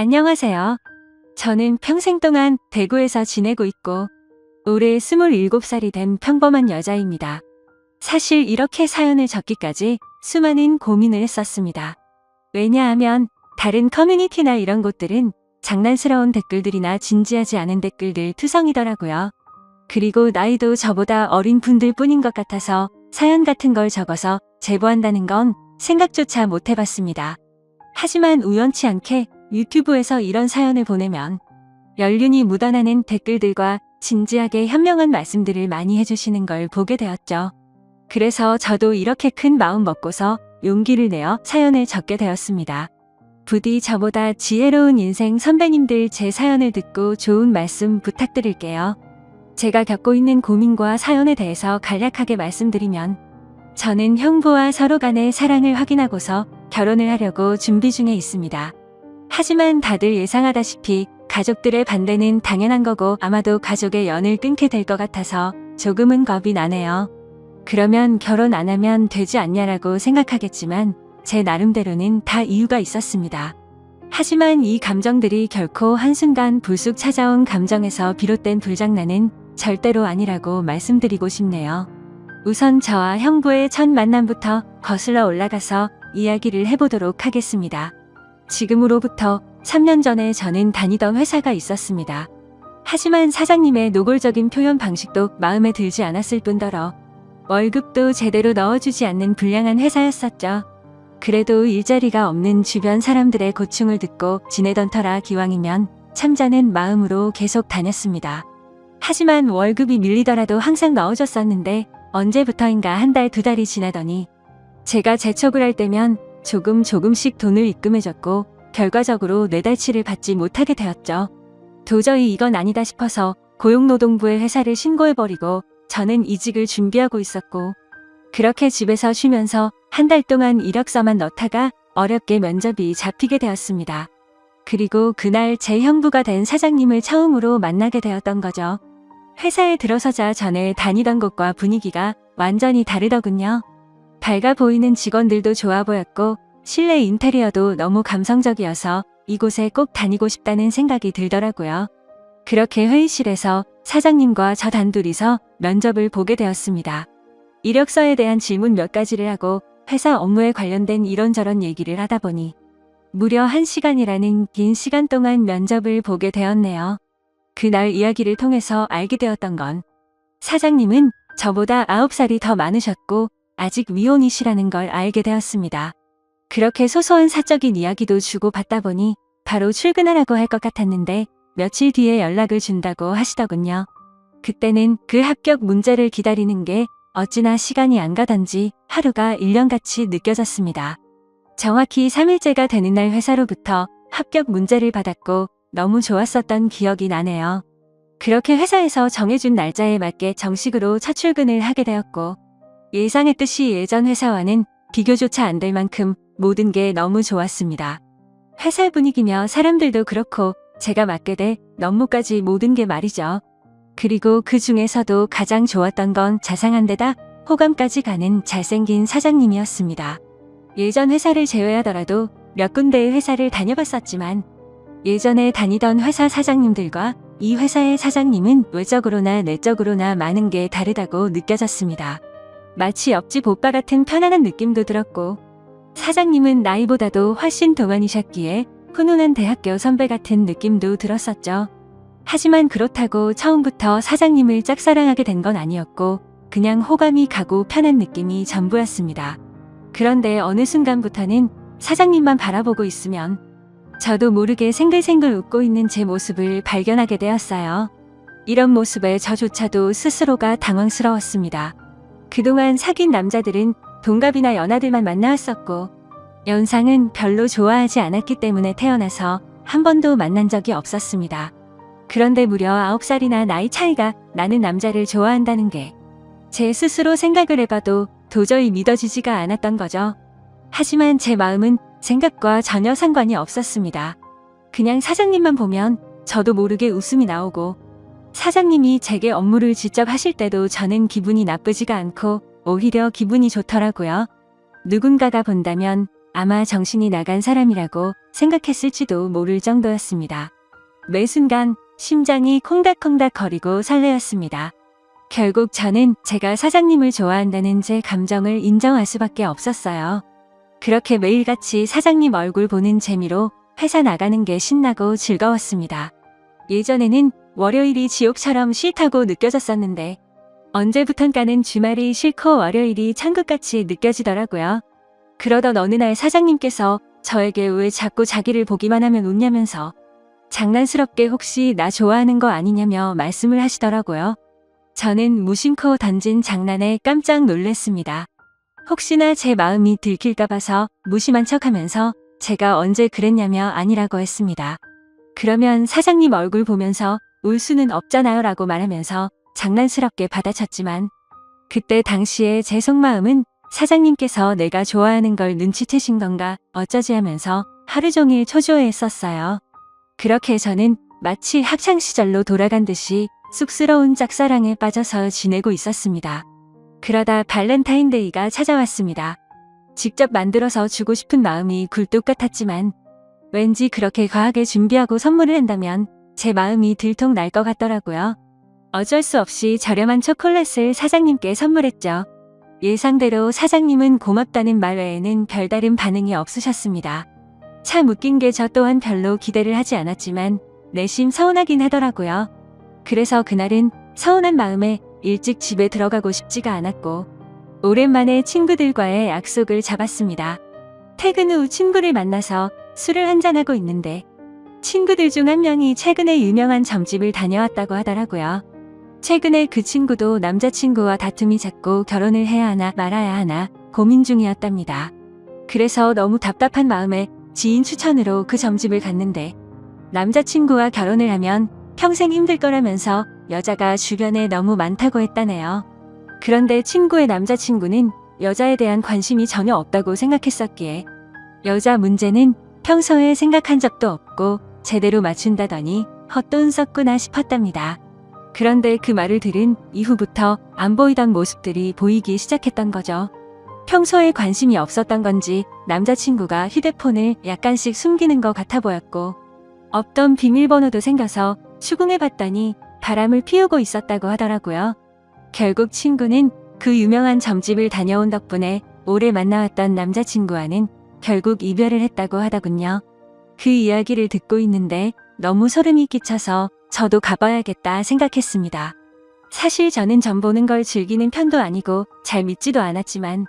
안녕하세요. 저는 평생 동안 대구에서 지내고 있고 올해 27살이 된 평범한 여자입니다. 사실 이렇게 사연을 적기까지 수많은 고민을 했었습니다. 왜냐하면 다른 커뮤니티나 이런 곳들은 장난스러운 댓글들이나 진지하지 않은 댓글들 투성이더라고요. 그리고 나이도 저보다 어린 분들 뿐인 것 같아서 사연 같은 걸 적어서 제보한다는 건 생각조차 못 해봤습니다. 하지만 우연치 않게 유튜브에서 이런 사연을 보내면 연륜이 묻어나는 댓글들과 진지하게 현명한 말씀들을 많이 해주시는 걸 보게 되었죠. 그래서 저도 이렇게 큰 마음 먹고서 용기를 내어 사연을 적게 되었습니다. 부디 저보다 지혜로운 인생 선배님들 제 사연을 듣고 좋은 말씀 부탁드릴게요. 제가 겪고 있는 고민과 사연에 대해서 간략하게 말씀드리면 저는 형부와 서로 간의 사랑을 확인하고서 결혼을 하려고 준비 중에 있습니다. 하지만 다들 예상하다시피 가족들의 반대는 당연한 거고 아마도 가족의 연을 끊게 될 것 같아서 조금은 겁이 나네요. 그러면 결혼 안 하면 되지 않냐라고 생각하겠지만 제 나름대로는 다 이유가 있었습니다. 하지만 이 감정들이 결코 한순간 불쑥 찾아온 감정에서 비롯된 불장난은 절대로 아니라고 말씀드리고 싶네요. 우선 저와 형부의 첫 만남부터 거슬러 올라가서 이야기를 해보도록 하겠습니다. 지금으로부터 3년 전에 저는 다니던 회사가 있었습니다. 하지만 사장님의 노골적인 표현 방식도 마음에 들지 않았을 뿐더러 월급도 제대로 넣어주지 않는 불량한 회사였었죠. 그래도 일자리가 없는 주변 사람들의 고충을 듣고 지내던 터라 기왕이면 참자는 마음으로 계속 다녔습니다. 하지만 월급이 밀리더라도 항상 넣어줬었는데 언제부터인가 한 달, 두 달이 지나더니 제가 재촉을 할 때면 조금씩 돈을 입금해줬고 결과적으로 뇌달치를 받지 못하게 되었죠. 도저히 이건 아니다 싶어서 고용노동부에 회사를 신고해버리고 저는 이직을 준비하고 있었고 그렇게 집에서 쉬면서 한 달 동안 이력서만 넣다가 어렵게 면접이 잡히게 되었습니다. 그리고 그날 제 형부가 된 사장님을 처음으로 만나게 되었던 거죠. 회사에 들어서자 전에 다니던 곳과 분위기가 완전히 다르더군요. 밝아 보이는 직원들도 좋아 보였고 실내 인테리어도 너무 감성적이어서 이곳에 꼭 다니고 싶다는 생각이 들더라고요. 그렇게 회의실에서 사장님과 저 단둘이서 면접을 보게 되었습니다. 이력서에 대한 질문 몇 가지를 하고 회사 업무에 관련된 이런저런 얘기를 하다 보니 무려 1시간이라는 긴 시간 동안 면접을 보게 되었네요. 그날 이야기를 통해서 알게 되었던 건 사장님은 저보다 9살이 더 많으셨고 아직 미혼이시라는 걸 알게 되었습니다. 그렇게 소소한 사적인 이야기도 주고받다 보니 바로 출근하라고 할 것 같았는데 며칠 뒤에 연락을 준다고 하시더군요. 그때는 그 합격 문제를 기다리는 게 어찌나 시간이 안 가던지 하루가 1년같이 느껴졌습니다. 정확히 3일째가 되는 날 회사로부터 합격 문제를 받았고 너무 좋았었던 기억이 나네요. 그렇게 회사에서 정해준 날짜에 맞게 정식으로 첫 출근을 하게 되었고 예상했듯이 예전 회사와는 비교조차 안 될 만큼 모든 게 너무 좋았습니다. 회사 분위기며 사람들도 그렇고 제가 맡게 될 업무까지 모든 게 말이죠. 그리고 그 중에서도 가장 좋았던 건 자상한 데다 호감까지 가는 잘생긴 사장님이었습니다. 예전 회사를 제외하더라도 몇 군데의 회사를 다녀봤었지만 예전에 다니던 회사 사장님들과 이 회사의 사장님은 외적으로나 내적으로나 많은 게 다르다고 느껴졌습니다. 마치 옆집 오빠 같은 편안한 느낌도 들었고 사장님은 나이보다도 훨씬 동안이셨기에 훈훈한 대학교 선배 같은 느낌도 들었었죠. 하지만 그렇다고 처음부터 사장님을 짝사랑하게 된 건 아니었고 그냥 호감이 가고 편한 느낌이 전부였습니다. 그런데 어느 순간부터는 사장님만 바라보고 있으면 저도 모르게 생글생글 웃고 있는 제 모습을 발견하게 되었어요. 이런 모습에 저조차도 스스로가 당황스러웠습니다. 그동안 사귄 남자들은 동갑이나 연하들만 만나왔었고 연상은 별로 좋아하지 않았기 때문에 태어나서 한 번도 만난 적이 없었습니다. 그런데 무려 9살이나 나이 차이가 나는 남자를 좋아한다는 게 제 스스로 생각을 해봐도 도저히 믿어지지가 않았던 거죠. 하지만 제 마음은 생각과 전혀 상관이 없었습니다. 그냥 사장님만 보면 저도 모르게 웃음이 나오고 사장님이 제게 업무를 직접 하실 때도 저는 기분이 나쁘지가 않고 오히려 기분이 좋더라고요. 누군가가 본다면 아마 정신이 나간 사람이라고 생각했을지도 모를 정도였습니다. 매 순간 심장이 콩닥콩닥 거리고 설레었습니다. 결국 저는 제가 사장님을 좋아한다는 제 감정을 인정할 수밖에 없었어요. 그렇게 매일같이 사장님 얼굴 보는 재미로 회사 나가는 게 신나고 즐거웠습니다. 예전에는 월요일이 지옥처럼 싫다고 느껴졌었는데 언제부턴가는 주말이 싫고 월요일이 천국같이 느껴지더라고요. 그러던 어느 날 사장님께서 저에게 왜 자꾸 자기를 보기만 하면 웃냐면서 장난스럽게 혹시 나 좋아하는 거 아니냐며 말씀을 하시더라고요. 저는 무심코 던진 장난에 깜짝 놀랐습니다. 혹시나 제 마음이 들킬까 봐서 무심한 척하면서 제가 언제 그랬냐며 아니라고 했습니다. 그러면 사장님 얼굴 보면서 울 수는 없잖아요 라고 말하면서 장난스럽게 받아쳤지만 그때 당시에 제 속마음은 사장님께서 내가 좋아하는 걸 눈치채신 건가 어쩌지 하면서 하루 종일 초조해했었어요. 그렇게 저는 마치 학창시절로 돌아간 듯이 쑥스러운 짝사랑에 빠져서 지내고 있었습니다. 그러다 발렌타인데이가 찾아왔습니다. 직접 만들어서 주고 싶은 마음이 굴뚝 같았지만 왠지 그렇게 과하게 준비하고 선물을 한다면 제 마음이 들통 날 것 같더라고요. 어쩔 수 없이 저렴한 초콜릿을 사장님께 선물했죠. 예상대로 사장님은 고맙다는 말 외에는 별다른 반응이 없으셨습니다. 참 웃긴 게 저 또한 별로 기대를 하지 않았지만 내심 서운하긴 하더라고요. 그래서 그날은 서운한 마음에 일찍 집에 들어가고 싶지가 않았고 오랜만에 친구들과의 약속을 잡았습니다. 퇴근 후 친구를 만나서 술을 한잔하고 있는데 친구들 중 한 명이 최근에 유명한 점집을 다녀왔다고 하더라고요. 최근에 그 친구도 남자친구와 다툼이 잦고 결혼을 해야 하나 말아야 하나 고민 중이었답니다. 그래서 너무 답답한 마음에 지인 추천으로 그 점집을 갔는데 남자친구와 결혼을 하면 평생 힘들 거라면서 여자가 주변에 너무 많다고 했다네요. 그런데 친구의 남자친구는 여자에 대한 관심이 전혀 없다고 생각했었기에 여자 문제는 평소에 생각한 적도 없고 제대로 맞춘다더니 헛돈 썼구나 싶었답니다. 그런데 그 말을 들은 이후부터 안 보이던 모습들이 보이기 시작했던 거죠. 평소에 관심이 없었던 건지 남자친구가 휴대폰을 약간씩 숨기는 것 같아 보였고 없던 비밀번호도 생겨서 추궁해봤더니 바람을 피우고 있었다고 하더라고요. 결국 친구는 그 유명한 점집을 다녀온 덕분에 오래 만나왔던 남자친구와는 결국 이별을 했다고 하더군요. 그 이야기를 듣고 있는데 너무 소름이 끼쳐서 저도 가봐야겠다 생각했습니다. 사실 저는 점 보는 걸 즐기는 편도 아니고 잘 믿지도 않았지만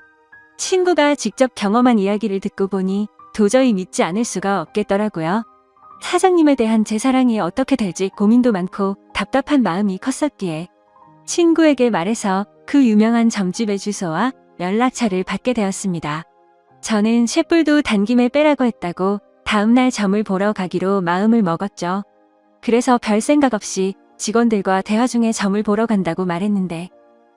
친구가 직접 경험한 이야기를 듣고 보니 도저히 믿지 않을 수가 없겠더라고요. 사장님에 대한 제 사랑이 어떻게 될지 고민도 많고 답답한 마음이 컸었기에 친구에게 말해서 그 유명한 점집의 주소와 연락처를 받게 되었습니다. 저는 쇳불도 단김에 빼라고 했다고 다음날 점을 보러 가기로 마음을 먹었죠. 그래서 별 생각 없이 직원들과 대화 중에 점을 보러 간다고 말했는데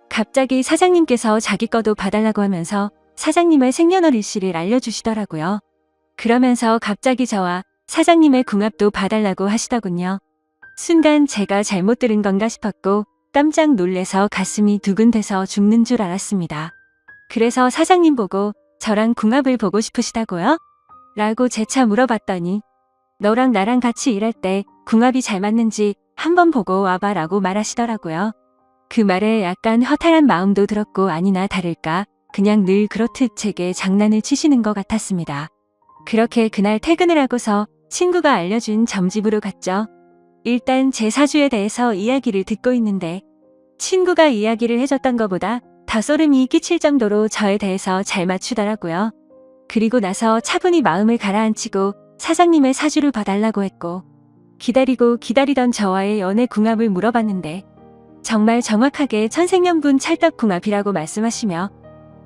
갑자기 사장님께서 자기 거도 봐달라고 하면서 사장님의 생년월일씨를 알려주시더라고요. 그러면서 갑자기 저와 사장님의 궁합도 봐달라고 하시더군요. 순간 제가 잘못 들은 건가 싶었고 깜짝 놀래서 가슴이 두근대서 죽는 줄 알았습니다. 그래서 사장님 보고 저랑 궁합을 보고 싶으시다고요? 라고 재차 물어봤더니 너랑 나랑 같이 일할 때 궁합이 잘 맞는지 한번 보고 와봐 라고 말하시더라고요. 그 말에 약간 허탈한 마음도 들었고 아니나 다를까 그냥 늘 그렇듯 제게 장난을 치시는 것 같았습니다. 그렇게 그날 퇴근을 하고서 친구가 알려준 점집으로 갔죠. 일단 제 사주에 대해서 이야기를 듣고 있는데 친구가 이야기를 해줬던 것보다 더 소름이 끼칠 정도로 저에 대해서 잘 맞추더라고요. 그리고 나서 차분히 마음을 가라앉히고 사장님의 사주를 봐달라고 했고 기다리고 기다리던 저와의 연애 궁합을 물어봤는데 정말 정확하게 천생연분 찰떡궁합이라고 말씀하시며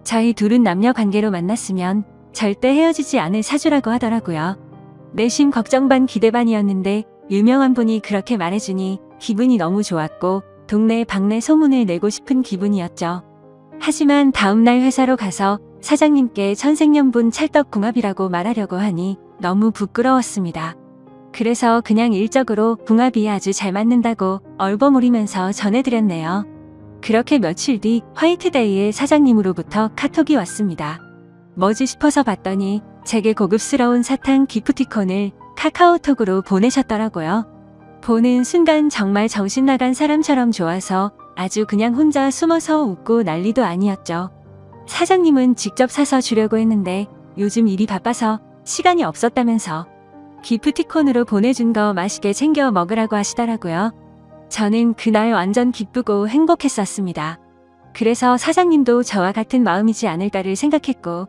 저희 둘은 남녀 관계로 만났으면 절대 헤어지지 않을 사주라고 하더라고요. 내심 걱정 반 기대 반이었는데 유명한 분이 그렇게 말해주니 기분이 너무 좋았고 동네 방네 소문을 내고 싶은 기분이었죠. 하지만 다음날 회사로 가서 사장님께 천생연분 찰떡궁합이라고 말하려고 하니 너무 부끄러웠습니다. 그래서 그냥 일적으로 궁합이 아주 잘 맞는다고 얼버무리면서 전해드렸네요. 그렇게 며칠 뒤 화이트데이에 사장님으로부터 카톡이 왔습니다. 뭐지 싶어서 봤더니 제게 고급스러운 사탕 기프티콘을 카카오톡으로 보내셨더라고요. 보는 순간 정말 정신 나간 사람처럼 좋아서 아주 그냥 혼자 숨어서 웃고 난리도 아니었죠. 사장님은 직접 사서 주려고 했는데 요즘 일이 바빠서 시간이 없었다면서 기프티콘으로 보내준 거 맛있게 챙겨 먹으라고 하시더라고요. 저는 그날 완전 기쁘고 행복했었습니다. 그래서 사장님도 저와 같은 마음이지 않을까를 생각했고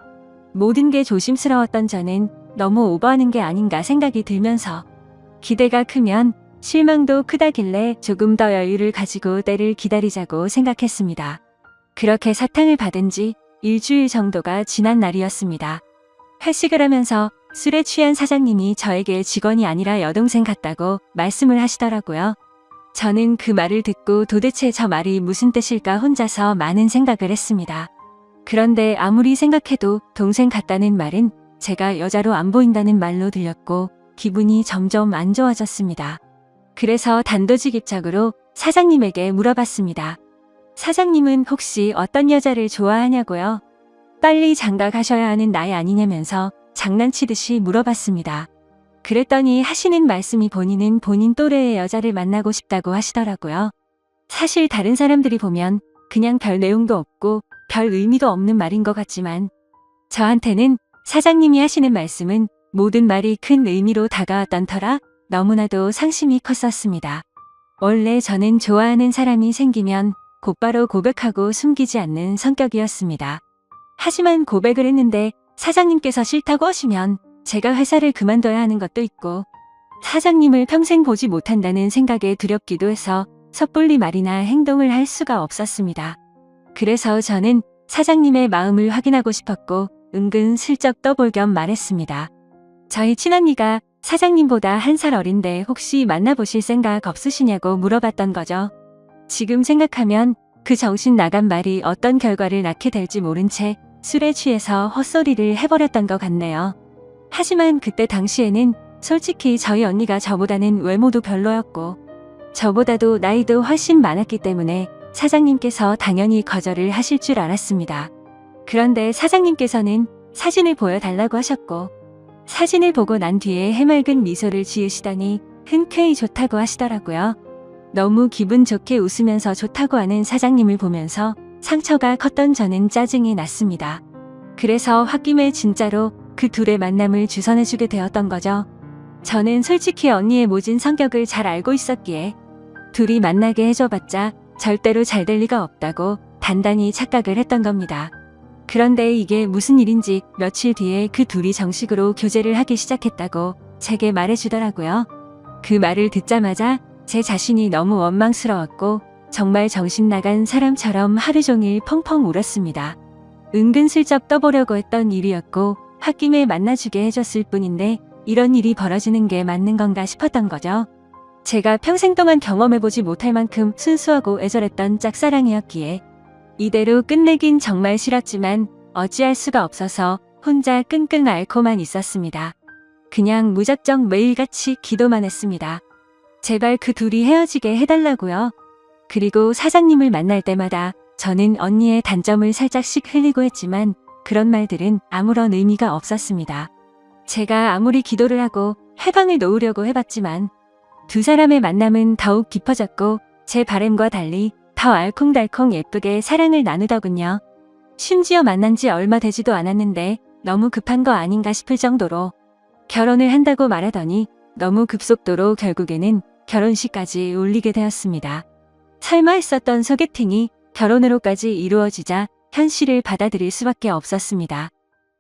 모든 게 조심스러웠던 저는 너무 오버하는 게 아닌가 생각이 들면서 기대가 크면 실망도 크다길래 조금 더 여유를 가지고 때를 기다리자고 생각했습니다. 그렇게 사탕을 받은 지 일주일 정도가 지난 날이었습니다. 회식을 하면서 술에 취한 사장님이 저에게 직원이 아니라 여동생 같다고 말씀을 하시더라고요. 저는 그 말을 듣고 도대체 저 말이 무슨 뜻일까 혼자서 많은 생각을 했습니다. 그런데 아무리 생각해도 동생 같다는 말은 제가 여자로 안 보인다는 말로 들렸고 기분이 점점 안 좋아졌습니다. 그래서 단도직입적으로 사장님에게 물어봤습니다. 사장님은 혹시 어떤 여자를 좋아하냐고요? 빨리 장가 가셔야 하는 나이 아니냐면서 장난치듯이 물어봤습니다. 그랬더니 하시는 말씀이 본인은 본인 또래의 여자를 만나고 싶다고 하시더라고요. 사실 다른 사람들이 보면 그냥 별 내용도 없고 별 의미도 없는 말인 것 같지만 저한테는 사장님이 하시는 말씀은 모든 말이 큰 의미로 다가왔던 터라 너무나도 상심이 컸었습니다. 원래 저는 좋아하는 사람이 생기면 곧바로 고백하고 숨기지 않는 성격이었습니다. 하지만 고백을 했는데 사장님께서 싫다고 하시면 제가 회사를 그만둬야 하는 것도 있고 사장님을 평생 보지 못한다는 생각에 두렵기도 해서 섣불리 말이나 행동을 할 수가 없었습니다. 그래서 저는 사장님의 마음을 확인하고 싶었고 은근 슬쩍 떠볼 겸 말했습니다. 저희 친언니가 사장님보다 1살 어린데 혹시 만나보실 생각 없으시냐고 물어봤던 거죠. 지금 생각하면 그 정신 나간 말이 어떤 결과를 낳게 될지 모른 채 술에 취해서 헛소리를 해버렸던 것 같네요. 하지만 그때 당시에는 솔직히 저희 언니가 저보다는 외모도 별로였고 저보다도 나이도 훨씬 많았기 때문에 사장님께서 당연히 거절을 하실 줄 알았습니다. 그런데 사장님께서는 사진을 보여달라고 하셨고 사진을 보고 난 뒤에 해맑은 미소를 지으시더니 흔쾌히 좋다고 하시더라고요. 너무 기분 좋게 웃으면서 좋다고 하는 사장님을 보면서 상처가 컸던 저는 짜증이 났습니다. 그래서 홧김에 진짜로 그 둘의 만남을 주선해주게 되었던 거죠. 저는 솔직히 언니의 모진 성격을 잘 알고 있었기에 둘이 만나게 해줘봤자 절대로 잘 될 리가 없다고 단단히 착각을 했던 겁니다. 그런데 이게 무슨 일인지 며칠 뒤에 그 둘이 정식으로 교제를 하기 시작했다고 제게 말해주더라고요. 그 말을 듣자마자 제 자신이 너무 원망스러웠고 정말 정신 나간 사람처럼 하루 종일 펑펑 울었습니다. 은근슬쩍 떠보려고 했던 일이었고 홧김에 만나주게 해줬을 뿐인데 이런 일이 벌어지는 게 맞는 건가 싶었던 거죠. 제가 평생 동안 경험해보지 못할 만큼 순수하고 애절했던 짝사랑이었기에 이대로 끝내긴 정말 싫었지만 어찌할 수가 없어서 혼자 끙끙 앓고만 있었습니다. 그냥 무작정 매일같이 기도만 했습니다. 제발 그 둘이 헤어지게 해달라고요. 그리고 사장님을 만날 때마다 저는 언니의 단점을 살짝씩 흘리고 했지만 그런 말들은 아무런 의미가 없었습니다. 제가 아무리 기도를 하고 해방을 놓으려고 해봤지만 두 사람의 만남은 더욱 깊어졌고 제 바람과 달리 더 알콩달콩 예쁘게 사랑을 나누더군요. 심지어 만난 지 얼마 되지도 않았는데 너무 급한 거 아닌가 싶을 정도로 결혼을 한다고 말하더니 너무 급속도로 결국에는 결혼식까지 올리게 되었습니다. 설마 했었던 소개팅이 결혼으로까지 이루어지자 현실을 받아들일 수밖에 없었습니다.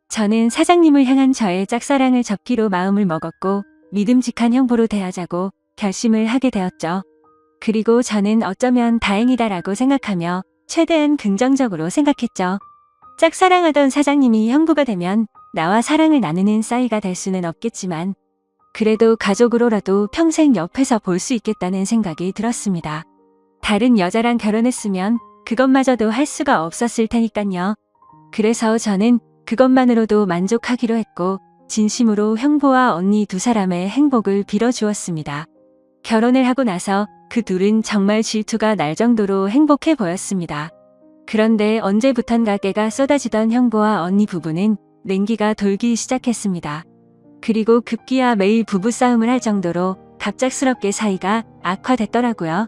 저는 사장님을 향한 저의 짝사랑을 접기로 마음을 먹었고 믿음직한 형부로 대하자고 결심을 하게 되었죠. 그리고 저는 어쩌면 다행이다라고 생각하며 최대한 긍정적으로 생각했죠. 짝사랑하던 사장님이 형부가 되면 나와 사랑을 나누는 싸이가 될 수는 없겠지만 그래도 가족으로라도 평생 옆에서 볼 수 있겠다는 생각이 들었습니다. 다른 여자랑 결혼했으면 그것마저도 할 수가 없었을 테니깐요. 그래서 저는 그것만으로도 만족하기로 했고 진심으로 형부와 언니 두 사람의 행복을 빌어주었습니다. 결혼을 하고 나서 그 둘은 정말 질투가 날 정도로 행복해 보였습니다. 그런데 언제부턴가 깨가 쏟아지던 형부와 언니 부부는 냉기가 돌기 시작했습니다. 그리고 급기야 매일 부부싸움을 할 정도로 갑작스럽게 사이가 악화됐더라고요.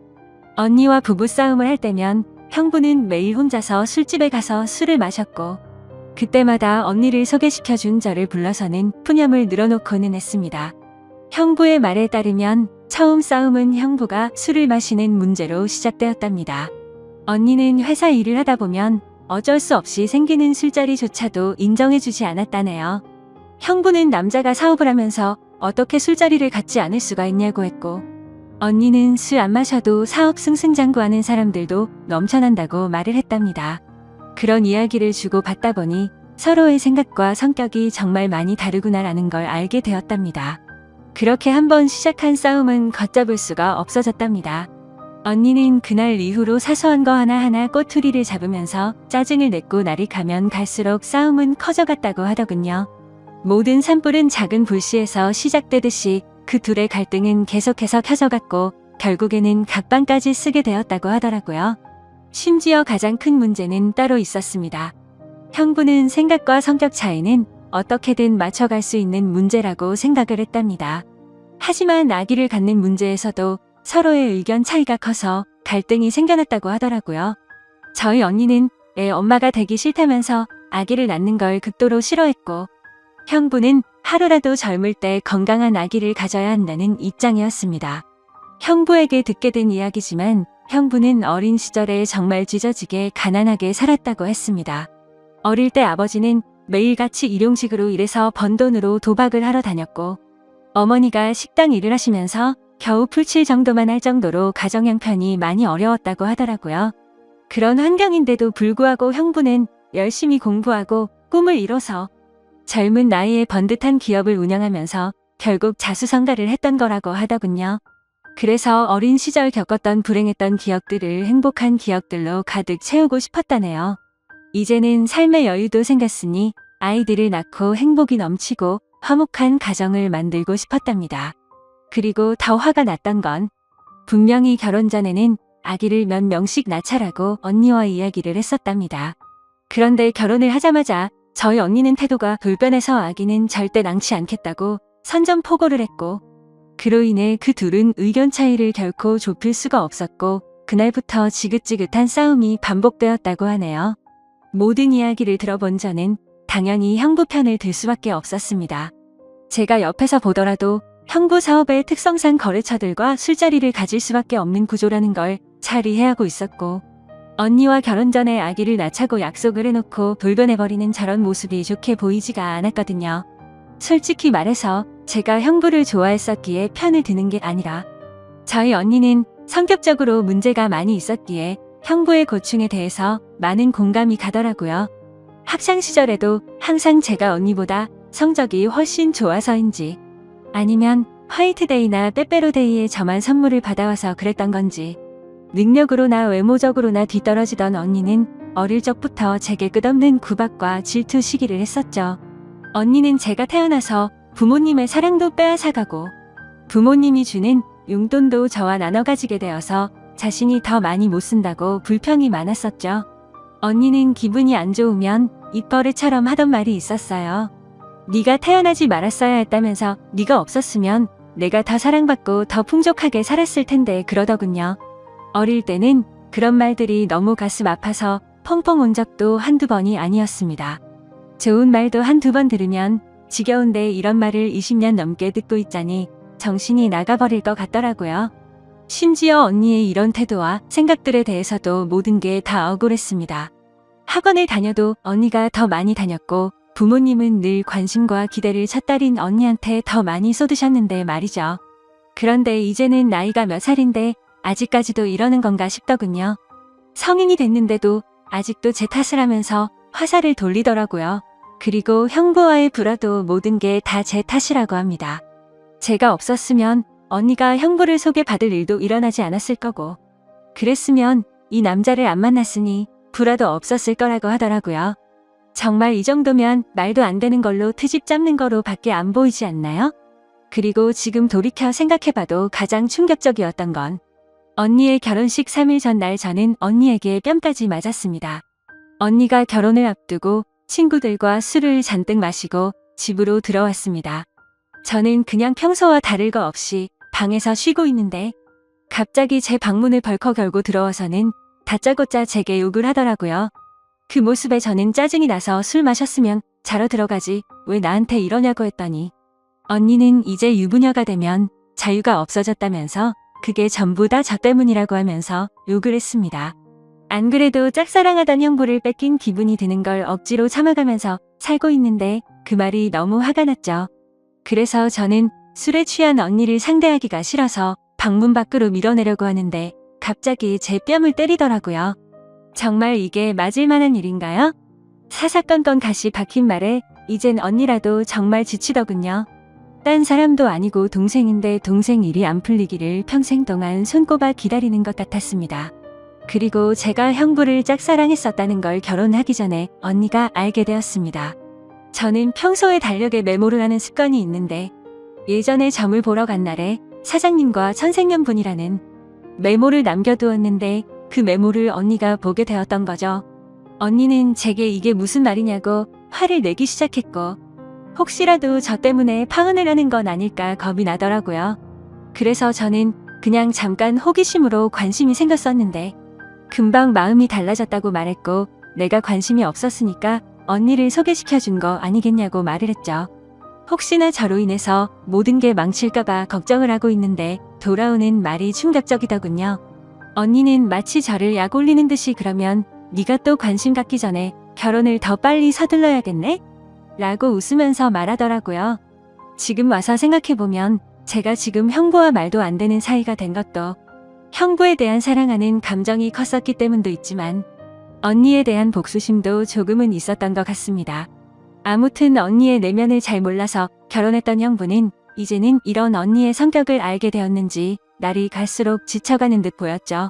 언니와 부부싸움을 할 때면 형부는 매일 혼자서 술집에 가서 술을 마셨고 그때마다 언니를 소개시켜준 저를 불러서는 푸념을 늘어놓고는 했습니다. 형부의 말에 따르면 처음 싸움은 형부가 술을 마시는 문제로 시작되었답니다. 언니는 회사 일을 하다 보면 어쩔 수 없이 생기는 술자리조차도 인정해주지 않았다네요. 형부는 남자가 사업을 하면서 어떻게 술자리를 갖지 않을 수가 있냐고 했고 언니는 술 안 마셔도 사업 승승장구하는 사람들도 넘쳐난다고 말을 했답니다. 그런 이야기를 주고받다 보니 서로의 생각과 성격이 정말 많이 다르구나라는 걸 알게 되었답니다. 그렇게 한번 시작한 싸움은 걷잡을 수가 없어졌답니다. 언니는 그날 이후로 사소한 거 하나하나 꼬투리를 잡으면서 짜증을 냈고 날이 가면 갈수록 싸움은 커져갔다고 하더군요. 모든 산불은 작은 불씨에서 시작되듯이 그 둘의 갈등은 계속해서 켜져갔고 결국에는 각방까지 쓰게 되었다고 하더라고요. 심지어 가장 큰 문제는 따로 있었습니다. 형부는 생각과 성격 차이는 어떻게든 맞춰갈 수 있는 문제라고 생각을 했답니다. 하지만 아기를 갖는 문제에서도 서로의 의견 차이가 커서 갈등이 생겨났다고 하더라고요. 저희 언니는 애 엄마가 되기 싫다면서 아기를 낳는 걸 극도로 싫어했고 형부는 하루라도 젊을 때 건강한 아기를 가져야 한다는 입장이었습니다. 형부에게 듣게 된 이야기지만 형부는 어린 시절에 정말 찢어지게 가난하게 살았다고 했습니다. 어릴 때 아버지는 매일같이 일용직으로 일해서 번 돈으로 도박을 하러 다녔고 어머니가 식당 일을 하시면서 겨우 풀칠 정도만 할 정도로 가정 형편이 많이 어려웠다고 하더라고요. 그런 환경인데도 불구하고 형부는 열심히 공부하고 꿈을 이뤄서 젊은 나이에 번듯한 기업을 운영하면서 결국 자수성가를 했던 거라고 하더군요. 그래서 어린 시절 겪었던 불행했던 기억들을 행복한 기억들로 가득 채우고 싶었다네요. 이제는 삶의 여유도 생겼으니 아이들을 낳고 행복이 넘치고 화목한 가정을 만들고 싶었답니다. 그리고 더 화가 났던 건 분명히 결혼 전에는 아기를 몇 명씩 낳자라고 언니와 이야기를 했었답니다. 그런데 결혼을 하자마자 저희 언니는 태도가 돌변해서 아기는 절대 낳지 않겠다고 선전포고를 했고 그로 인해 그 둘은 의견 차이를 결코 좁힐 수가 없었고 그날부터 지긋지긋한 싸움이 반복되었다고 하네요. 모든 이야기를 들어본 저는 당연히 형부 편을 들 수밖에 없었습니다. 제가 옆에서 보더라도 형부 사업의 특성상 거래처들과 술자리를 가질 수밖에 없는 구조라는 걸 잘 이해하고 있었고 언니와 결혼 전에 아기를 낳자고 약속을 해놓고 돌변해버리는 저런 모습이 좋게 보이지가 않았거든요. 솔직히 말해서 제가 형부를 좋아했었기에 편을 드는 게 아니라 저희 언니는 성격적으로 문제가 많이 있었기에 형부의 고충에 대해서 많은 공감이 가더라고요. 학창시절에도 항상 제가 언니보다 성적이 훨씬 좋아서인지 아니면 화이트데이나 빼빼로데이에 저만 선물을 받아와서 그랬던 건지 능력으로나 외모적으로나 뒤떨어지던 언니는 어릴 적부터 제게 끝없는 구박과 질투 시기를 했었죠. 언니는 제가 태어나서 부모님의 사랑도 빼앗아가고 부모님이 주는 용돈도 저와 나눠 가지게 되어서 자신이 더 많이 못 쓴다고 불평이 많았었죠. 언니는 기분이 안 좋으면 입버릇처럼 하던 말이 있었어요. 네가 태어나지 말았어야 했다면서 네가 없었으면 내가 더 사랑받고 더 풍족하게 살았을 텐데 그러더군요. 어릴 때는 그런 말들이 너무 가슴 아파서 펑펑 온 적도 한두 번이 아니었습니다. 좋은 말도 한두 번 들으면 지겨운데 이런 말을 20년 넘게 듣고 있자니 정신이 나가버릴 것 같더라고요. 심지어 언니의 이런 태도와 생각들에 대해서도 모든 게 다 억울했습니다. 학원을 다녀도 언니가 더 많이 다녔고 부모님은 늘 관심과 기대를 첫딸인 언니한테 더 많이 쏟으셨는데 말이죠. 그런데 이제는 나이가 몇 살인데 아직까지도 이러는 건가 싶더군요. 성인이 됐는데도 아직도 제 탓을 하면서 화살을 돌리더라고요. 그리고 형부와의 불화도 모든 게 다 제 탓이라고 합니다. 제가 없었으면 언니가 형부를 소개받을 일도 일어나지 않았을 거고 그랬으면 이 남자를 안 만났으니 불화도 없었을 거라고 하더라고요. 정말 이 정도면 말도 안 되는 걸로 트집 잡는 거로 밖에 안 보이지 않나요? 그리고 지금 돌이켜 생각해봐도 가장 충격적이었던 건 언니의 결혼식 3일 전날 저는 언니에게 뺨까지 맞았습니다. 언니가 결혼을 앞두고 친구들과 술을 잔뜩 마시고 집으로 들어왔습니다. 저는 그냥 평소와 다를 거 없이 방에서 쉬고 있는데 갑자기 제 방문을 벌컥 열고 들어와서는 다짜고짜 제게 욕을 하더라고요. 그 모습에 저는 짜증이 나서 술 마셨으면 자러 들어가지 왜 나한테 이러냐고 했더니 언니는 이제 유부녀가 되면 자유가 없어졌다면서 그게 전부 다 저 때문이라고 하면서 욕을 했습니다. 안 그래도 짝사랑하던 형부를 뺏긴 기분이 드는 걸 억지로 참아가면서 살고 있는데 그 말이 너무 화가 났죠. 그래서 저는 술에 취한 언니를 상대하기가 싫어서 방문 밖으로 밀어내려고 하는데 갑자기 제 뺨을 때리더라고요. 정말 이게 맞을 만한 일인가요? 사사건건 가시 박힌 말에 이젠 언니라도 정말 지치더군요. 딴 사람도 아니고 동생인데 동생 일이 안 풀리기를 평생 동안 손꼽아 기다리는 것 같았습니다. 그리고 제가 형부를 짝사랑했었다는 걸 결혼하기 전에 언니가 알게 되었습니다. 저는 평소에 달력에 메모를 하는 습관이 있는데 예전에 점을 보러 간 날에 사장님과 천생연분이라는 메모를 남겨두었는데 그 메모를 언니가 보게 되었던 거죠. 언니는 제게 이게 무슨 말이냐고 화를 내기 시작했고 혹시라도 저 때문에 파혼을 하는 건 아닐까 겁이 나더라고요. 그래서 저는 그냥 잠깐 호기심으로 관심이 생겼었는데 금방 마음이 달라졌다고 말했고 내가 관심이 없었으니까 언니를 소개시켜준 거 아니겠냐고 말을 했죠. 혹시나 저로 인해서 모든 게 망칠까봐 걱정을 하고 있는데 돌아오는 말이 충격적이더군요. 언니는 마치 저를 약 올리는 듯이 그러면 네가 또 관심 갖기 전에 결혼을 더 빨리 서둘러야겠네? 라고 웃으면서 말하더라고요. 지금 와서 생각해보면 제가 지금 형부와 말도 안 되는 사이가 된 것도 형부에 대한 사랑하는 감정이 컸었기 때문도 있지만 언니에 대한 복수심도 조금은 있었던 것 같습니다. 아무튼 언니의 내면을 잘 몰라서 결혼했던 형부는 이제는 이런 언니의 성격을 알게 되었는지 날이 갈수록 지쳐가는 듯 보였죠.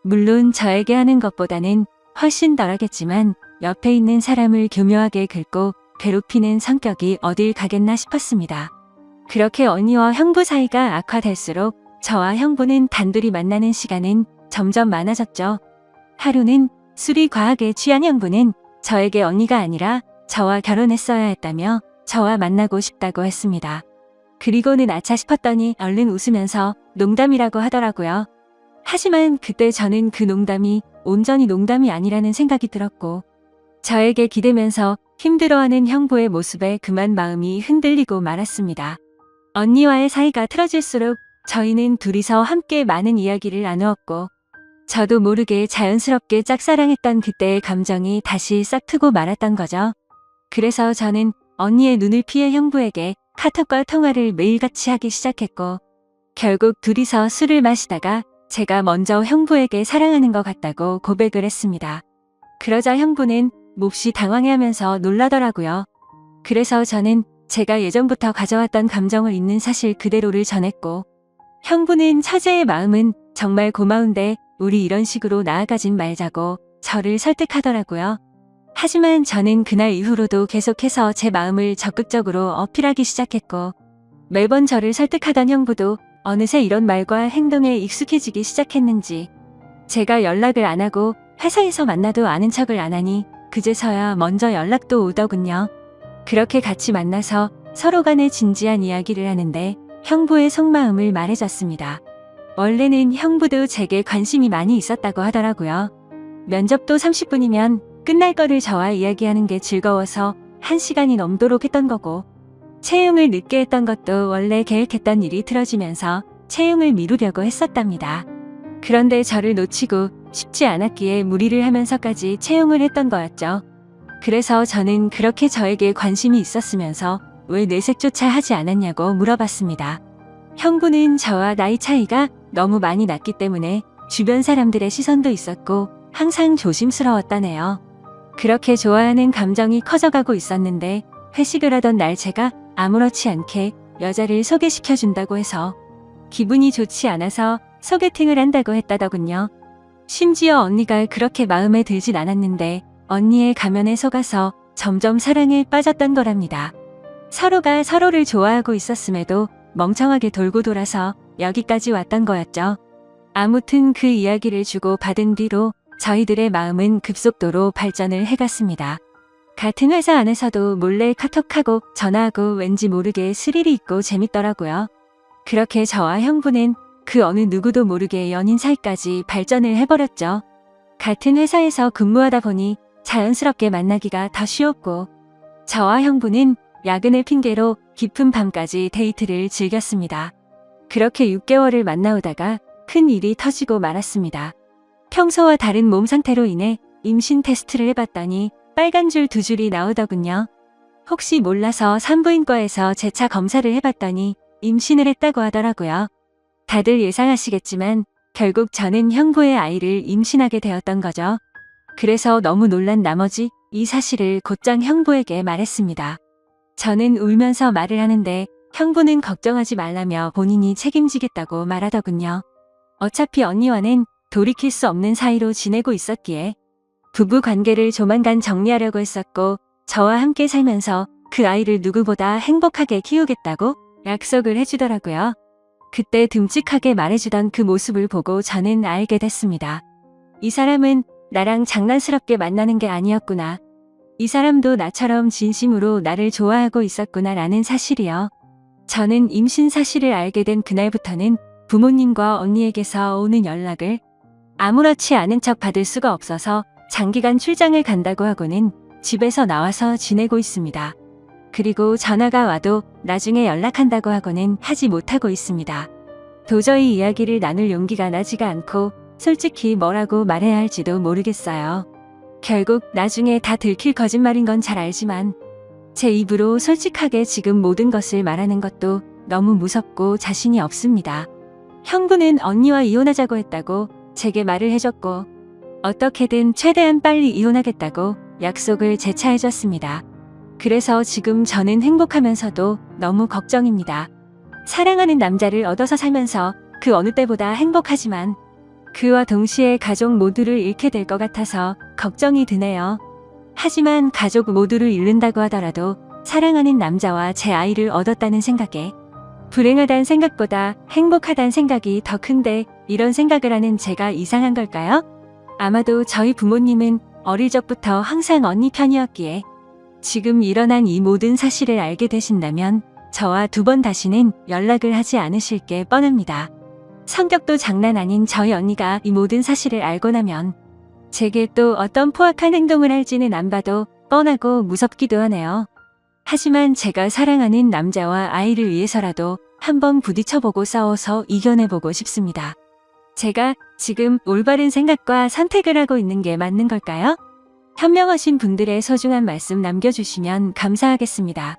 물론 저에게 하는 것보다는 훨씬 덜하겠지만 옆에 있는 사람을 교묘하게 긁고 괴롭히는 성격이 어딜 가겠나 싶었습니다. 그렇게 언니와 형부 사이가 악화될수록 저와 형부는 단둘이 만나는 시간은 점점 많아졌죠. 하루는 술이 과하게 취한 형부는 저에게 언니가 아니라 저와 결혼했어야 했다며 저와 만나고 싶다고 했습니다. 그리고는 아차 싶었더니 얼른 웃으면서 농담이라고 하더라고요. 하지만 그때 저는 그 농담이 온전히 농담이 아니라는 생각이 들었고 저에게 기대면서 힘들어하는 형부의 모습에 그만 마음이 흔들리고 말았습니다. 언니와의 사이가 틀어질수록 저희는 둘이서 함께 많은 이야기를 나누었고 저도 모르게 자연스럽게 짝사랑했던 그때의 감정이 다시 싹 트고 말았던 거죠. 그래서 저는 언니의 눈을 피해 형부에게 카톡과 통화를 매일같이 하기 시작했고 결국 둘이서 술을 마시다가 제가 먼저 형부에게 사랑하는 것 같다고 고백을 했습니다. 그러자 형부는 몹시 당황해하면서 놀라더라고요. 그래서 저는 제가 예전부터 가져왔던 감정을 있는 사실 그대로를 전했고 형부는 처제의 마음은 정말 고마운데 우리 이런 식으로 나아가진 말자고 저를 설득하더라고요. 하지만 저는 그날 이후로도 계속해서 제 마음을 적극적으로 어필하기 시작했고 매번 저를 설득하던 형부도 어느새 이런 말과 행동에 익숙해지기 시작했는지 제가 연락을 안 하고 회사에서 만나도 아는 척을 안 하니 그제서야 먼저 연락도 오더군요. 그렇게 같이 만나서 서로 간에 진지한 이야기를 하는데 형부의 속마음을 말해줬습니다. 원래는 형부도 제게 관심이 많이 있었다고 하더라고요. 면접도 30분이면 끝날 거를 저와 이야기하는 게 즐거워서 1시간이 넘도록 했던 거고 채용을 늦게 했던 것도 원래 계획했던 일이 틀어지면서 채용을 미루려고 했었답니다. 그런데 저를 놓치고 쉽지 않았기에 무리를 하면서까지 채용을 했던 거였죠. 그래서 저는 그렇게 저에게 관심이 있었으면서 왜 내색조차 하지 않았냐고 물어봤습니다. 형부는 저와 나이 차이가 너무 많이 났기 때문에 주변 사람들의 시선도 있었고 항상 조심스러웠다네요. 그렇게 좋아하는 감정이 커져가고 있었는데 회식을 하던 날 제가 아무렇지 않게 여자를 소개시켜준다고 해서 기분이 좋지 않아서 소개팅을 한다고 했다더군요. 심지어 언니가 그렇게 마음에 들진 않았는데 언니의 가면에 속아서 점점 사랑에 빠졌던 거랍니다. 서로가 서로를 좋아하고 있었음에도 멍청하게 돌고 돌아서 여기까지 왔던 거였죠. 아무튼 그 이야기를 주고 받은 뒤로 저희들의 마음은 급속도로 발전을 해갔습니다. 같은 회사 안에서도 몰래 카톡하고 전화하고 왠지 모르게 스릴이 있고 재밌더라고요. 그렇게 저와 형부는 그 어느 누구도 모르게 연인 사이까지 발전을 해버렸죠. 같은 회사에서 근무하다 보니 자연스럽게 만나기가 더 쉬웠고 저와 형부는 야근을 핑계로 깊은 밤까지 데이트를 즐겼습니다. 그렇게 6개월을 만나오다가 큰 일이 터지고 말았습니다. 평소와 다른 몸 상태로 인해 임신 테스트를 해봤더니 빨간 줄 2줄이 나오더군요. 혹시 몰라서 산부인과에서 재차 검사를 해봤더니 임신을 했다고 하더라고요. 다들 예상하시겠지만 결국 저는 형부의 아이를 임신하게 되었던 거죠. 그래서 너무 놀란 나머지 이 사실을 곧장 형부에게 말했습니다. 저는 울면서 말을 하는데 형부는 걱정하지 말라며 본인이 책임지겠다고 말하더군요. 어차피 언니와는 돌이킬 수 없는 사이로 지내고 있었기에 부부 관계를 조만간 정리하려고 했었고 저와 함께 살면서 그 아이를 누구보다 행복하게 키우겠다고 약속을 해주더라고요. 그때 듬직하게 말해주던 그 모습을 보고 저는 알게 됐습니다. 이 사람은 나랑 장난스럽게 만나는 게 아니었구나. 이 사람도 나처럼 진심으로 나를 좋아하고 있었구나 라는 사실이요. 저는 임신 사실을 알게 된 그날부터는 부모님과 언니에게서 오는 연락을 아무렇지 않은 척 받을 수가 없어서 장기간 출장을 간다고 하고는 집에서 나와서 지내고 있습니다. 그리고 전화가 와도 나중에 연락한다고 하고는 하지 못하고 있습니다. 도저히 이야기를 나눌 용기가 나지가 않고 솔직히 뭐라고 말해야 할지도 모르겠어요. 결국 나중에 다 들킬 거짓말인 건 잘 알지만 제 입으로 솔직하게 지금 모든 것을 말하는 것도 너무 무섭고 자신이 없습니다. 형부는 언니와 이혼하자고 했다고 제게 말을 해줬고 어떻게든 최대한 빨리 이혼하겠다고 약속을 재차해줬습니다. 그래서 지금 저는 행복하면서도 너무 걱정입니다. 사랑하는 남자를 얻어서 살면서 그 어느 때보다 행복하지만 그와 동시에 가족 모두를 잃게 될 것 같아서 걱정이 드네요. 하지만 가족 모두를 잃는다고 하더라도 사랑하는 남자와 제 아이를 얻었다는 생각에 불행하다는 생각보다 행복하다는 생각이 더 큰데 이런 생각을 하는 제가 이상한 걸까요? 아마도 저희 부모님은 어릴 적부터 항상 언니 편이었기에 지금 일어난 이 모든 사실을 알게 되신다면 저와 2번 다시는 연락을 하지 않으실 게 뻔합니다. 성격도 장난 아닌 저희 언니가 이 모든 사실을 알고 나면 제게 또 어떤 포악한 행동을 할지는 안 봐도 뻔하고 무섭기도 하네요. 하지만 제가 사랑하는 남자와 아이를 위해서라도 한번 부딪혀보고 싸워서 이겨내보고 싶습니다. 제가 지금 올바른 생각과 선택을 하고 있는 게 맞는 걸까요? 현명하신 분들의 소중한 말씀 남겨주시면 감사하겠습니다.